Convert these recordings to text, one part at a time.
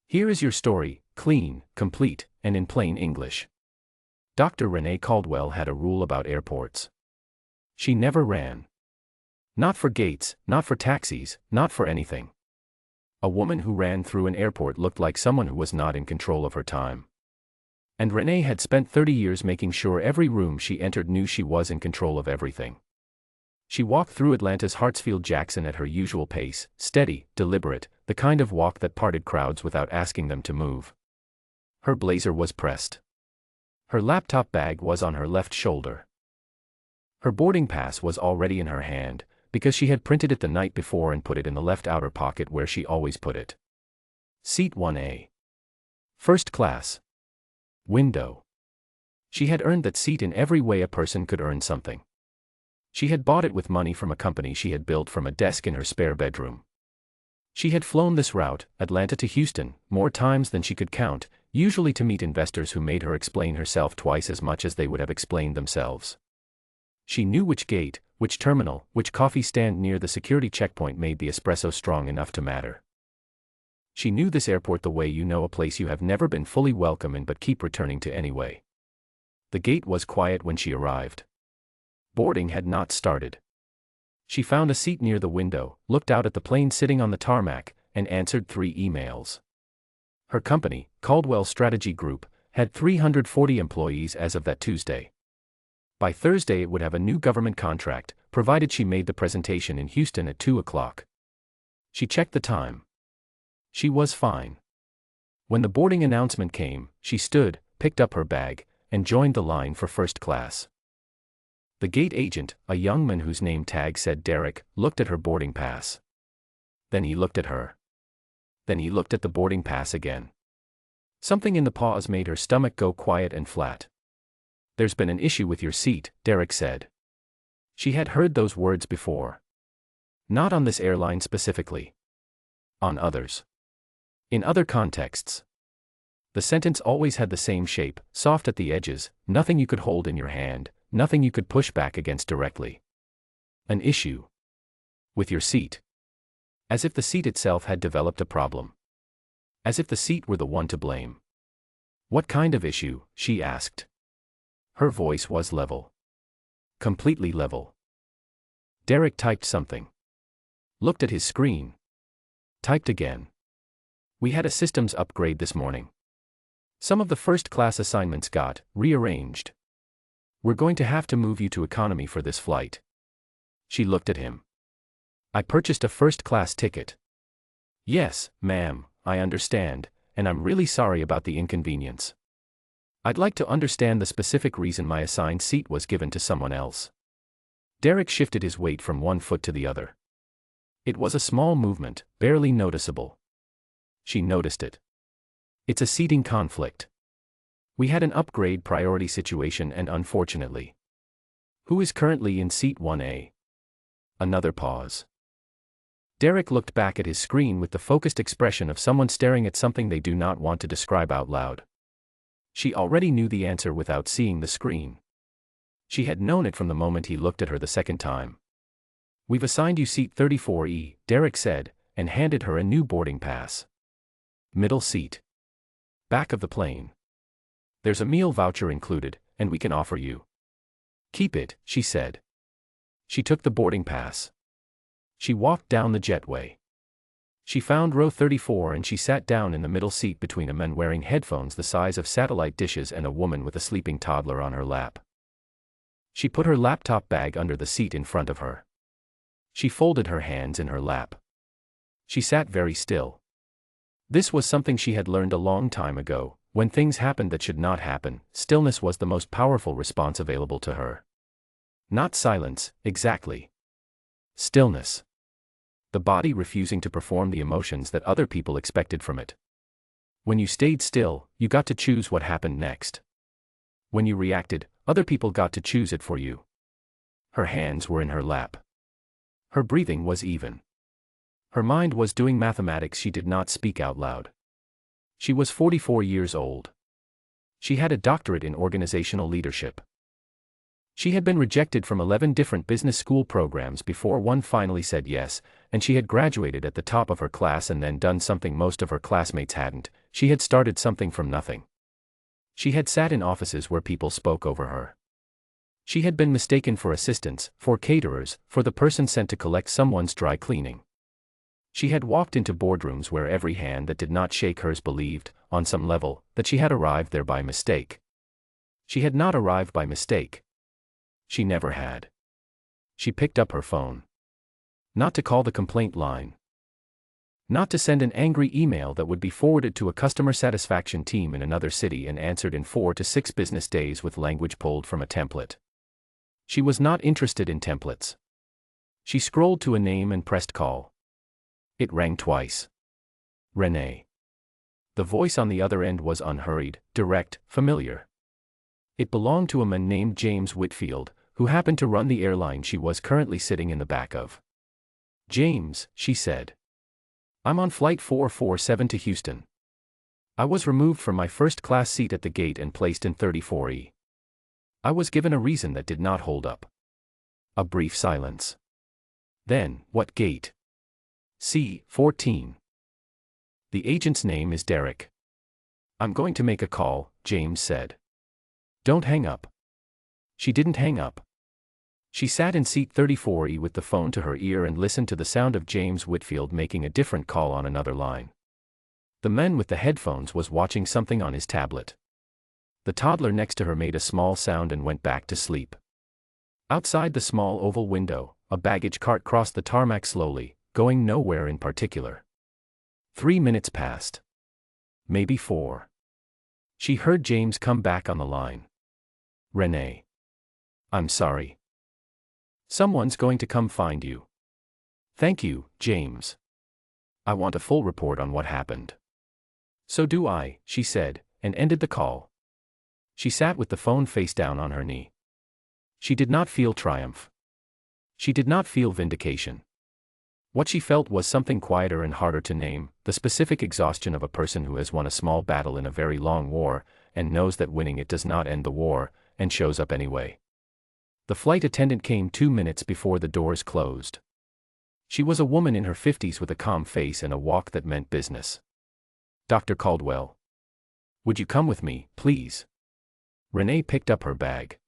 Here is your story, clean, complete, and in plain English. Dr. Renee Caldwell had a rule about airports. She never ran. Not for gates, not for taxis, not for anything. A woman who ran through an airport looked like someone who was not in control of her time. And Renee had spent 30 years making sure every room she entered knew she was in control of everything. She walked through Atlanta's Hartsfield-Jackson at her usual pace, steady, deliberate, the kind of walk that parted crowds without asking them to move. Her blazer was pressed. Her laptop bag was on her left shoulder. Her boarding pass was already in her hand, because she had printed it the night before and put it in the left outer pocket where she always put it. Seat 1A. First class. Window. She had earned that seat in every way a person could earn something. She had bought it with money from a company she had built from a desk in her spare bedroom. She had flown this route, Atlanta to Houston, more times than she could count, usually to meet investors who made her explain herself twice as much as they would have explained themselves. She knew which gate, which terminal, which coffee stand near the security checkpoint made the espresso strong enough to matter. She knew this airport the way you know a place you have never been fully welcome in but keep returning to anyway. The gate was quiet when she arrived. Boarding had not started. She found a seat near the window, looked out at the plane sitting on the tarmac, and answered 3 emails. Her company, Caldwell Strategy Group, had 340 employees as of that Tuesday. By Thursday it would have a new government contract, provided she made the presentation in Houston at 2 o'clock. She checked the time. She was fine. When the boarding announcement came, she stood, picked up her bag, and joined the line for first class. The gate agent, a young man whose name tag said Derek, looked at her boarding pass. Then he looked at her. Then he looked at the boarding pass again. Something in the pause made her stomach go quiet and flat. "There's been an issue with your seat," Derek said. She had heard those words before. Not on this airline specifically. On others. In other contexts. The sentence always had the same shape, soft at the edges, nothing you could hold in your hand, nothing you could push back against directly. An issue. With your seat. As if the seat itself had developed a problem. As if the seat were the one to blame. "What kind of issue?" she asked. Her voice was level. Completely level. Derek typed something. Looked at his screen. Typed again. "We had a systems upgrade this morning. Some of the first-class assignments got rearranged. We're going to have to move you to economy for this flight." She looked at him. "I purchased a first-class ticket." "Yes, ma'am, I understand, and I'm really sorry about the inconvenience. I'd like to understand the specific reason my assigned seat was given to someone else." Derek shifted his weight from one foot to the other. It was a small movement, barely noticeable. She noticed it. "It's a seating conflict. We had an upgrade priority situation and unfortunately. Who is currently in seat 1A? Another pause. Derek looked back at his screen with the focused expression of someone staring at something they do not want to describe out loud. She already knew the answer without seeing the screen. She had known it from the moment he looked at her the second time. "We've assigned you seat 34E, Derek said, and handed her a new boarding pass. "Middle seat. Back of the plane. There's a meal voucher included, and we can offer you." "Keep it," she said. She took the boarding pass. She walked down the jetway. She found row 34 and she sat down in the middle seat between a man wearing headphones the size of satellite dishes and a woman with a sleeping toddler on her lap. She put her laptop bag under the seat in front of her. She folded her hands in her lap. She sat very still. This was something she had learned a long time ago. When things happened that should not happen, stillness was the most powerful response available to her. Not silence, exactly. Stillness. The body refusing to perform the emotions that other people expected from it. When you stayed still, you got to choose what happened next. When you reacted, other people got to choose it for you. Her hands were in her lap. Her breathing was even. Her mind was doing mathematics she did not speak out loud. She was 44 years old. She had a doctorate in organizational leadership. She had been rejected from 11 different business school programs before one finally said yes, and she had graduated at the top of her class and then done something most of her classmates hadn't. She had started something from nothing. She had sat in offices where people spoke over her. She had been mistaken for assistants, for caterers, for the person sent to collect someone's dry cleaning. She had walked into boardrooms where every hand that did not shake hers believed, on some level, that she had arrived there by mistake. She had not arrived by mistake. She never had. She picked up her phone. Not to call the complaint line. Not to send an angry email that would be forwarded to a customer satisfaction team in another city and answered in 4 to 6 business days with language pulled from a template. She was not interested in templates. She scrolled to a name and pressed call. It rang twice. Renee. The voice on the other end was unhurried, direct, familiar. It belonged to a man named James Whitfield, who happened to run the airline she was currently sitting in the back of. "James," she said. "I'm on flight 447 to Houston. I was removed from my first-class seat at the gate and placed in 34E. I was given a reason that did not hold up." A brief silence. Then, "What gate?" "C-14. The agent's name is Derek." "I'm going to make a call," James said. "Don't hang up." She didn't hang up. She sat in seat 34E with the phone to her ear and listened to the sound of James Whitfield making a different call on another line. The man with the headphones was watching something on his tablet. The toddler next to her made a small sound and went back to sleep. Outside the small oval window, a baggage cart crossed the tarmac slowly, going nowhere in particular. 3 minutes passed. Maybe 4. She heard James come back on the line. "Renee. I'm sorry. Someone's going to come find you." "Thank you, James. I want a full report on what happened." "So do I," she said, and ended the call. She sat with the phone face down on her knee. She did not feel triumph. She did not feel vindication. What she felt was something quieter and harder to name, the specific exhaustion of a person who has won a small battle in a very long war, and knows that winning it does not end the war, and shows up anyway. The flight attendant came 2 minutes before the doors closed. She was a woman in her 50s with a calm face and a walk that meant business. "Dr. Caldwell. Would you come with me, please?" Renee picked up her bag.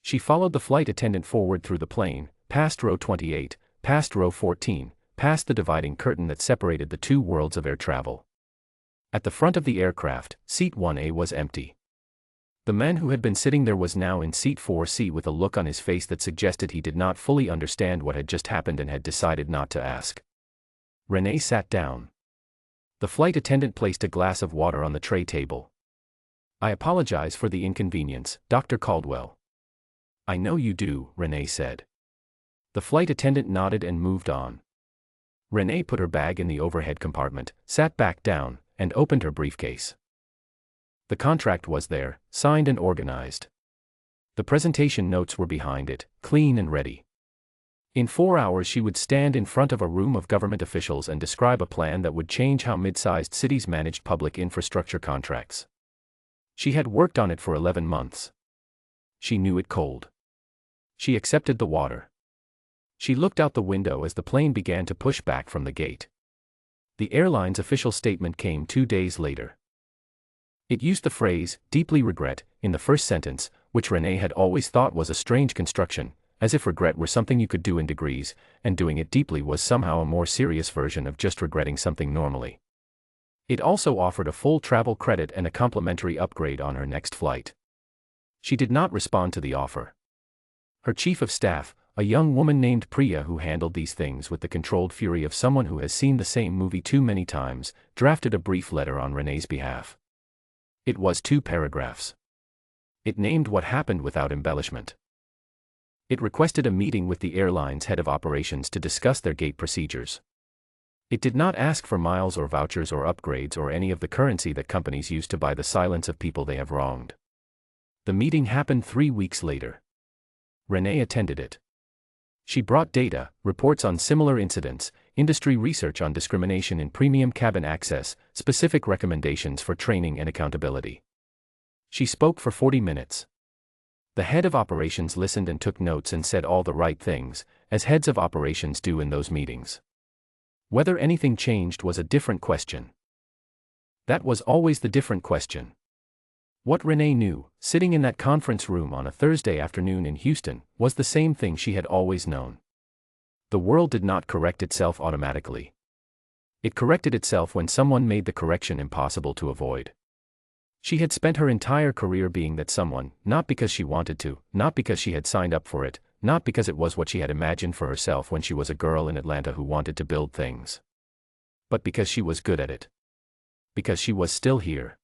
She followed the flight attendant forward through the plane, past row 28, past row 14, past the dividing curtain that separated the two worlds of air travel. At the front of the aircraft, seat 1A was empty. The man who had been sitting there was now in seat 4C with a look on his face that suggested he did not fully understand what had just happened and had decided not to ask. Renee sat down. The flight attendant placed a glass of water on the tray table. "I apologize for the inconvenience, Dr. Caldwell." "I know you do," Renee said. The flight attendant nodded and moved on. Renee put her bag in the overhead compartment, sat back down, and opened her briefcase. The contract was there, signed and organized. The presentation notes were behind it, clean and ready. In 4 hours she would stand in front of a room of government officials and describe a plan that would change how mid-sized cities managed public infrastructure contracts. She had worked on it for 11 months. She knew it cold. She accepted the water. She looked out the window as the plane began to push back from the gate. The airline's official statement came 2 days later. It used the phrase, "deeply regret," in the first sentence, which Renee had always thought was a strange construction, as if regret were something you could do in degrees, and doing it deeply was somehow a more serious version of just regretting something normally. It also offered a full travel credit and a complimentary upgrade on her next flight. She did not respond to the offer. Her chief of staff, a young woman named Priya who handled these things with the controlled fury of someone who has seen the same movie too many times, drafted a brief letter on Renee's behalf. It was 2 paragraphs. It named what happened without embellishment. It requested a meeting with the airline's head of operations to discuss their gate procedures. It did not ask for miles or vouchers or upgrades or any of the currency that companies use to buy the silence of people they have wronged. The meeting happened 3 weeks later. Renee attended it. She brought data, reports on similar incidents, industry research on discrimination in premium cabin access, specific recommendations for training and accountability. She spoke for 40 minutes. The head of operations listened and took notes and said all the right things, as heads of operations do in those meetings. Whether anything changed was a different question. That was always the different question. What Renee knew, sitting in that conference room on a Thursday afternoon in Houston, was the same thing she had always known. The world did not correct itself automatically. It corrected itself when someone made the correction impossible to avoid. She had spent her entire career being that someone, not because she wanted to, not because she had signed up for it, not because it was what she had imagined for herself when she was a girl in Atlanta who wanted to build things. But because she was good at it. Because she was still here.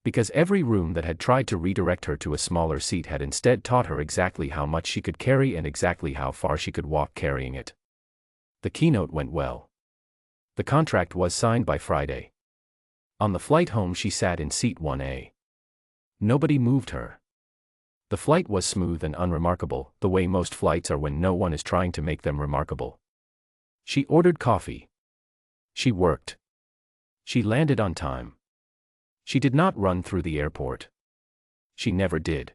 Because every room that had tried to redirect her to a smaller seat had instead taught her exactly how much she could carry and exactly how far she could walk carrying it. The keynote went well. The contract was signed by Friday. On the flight home she sat in seat 1A. Nobody moved her. The flight was smooth and unremarkable, the way most flights are when no one is trying to make them remarkable. She ordered coffee. She worked. She landed on time. She did not run through the airport. She never did.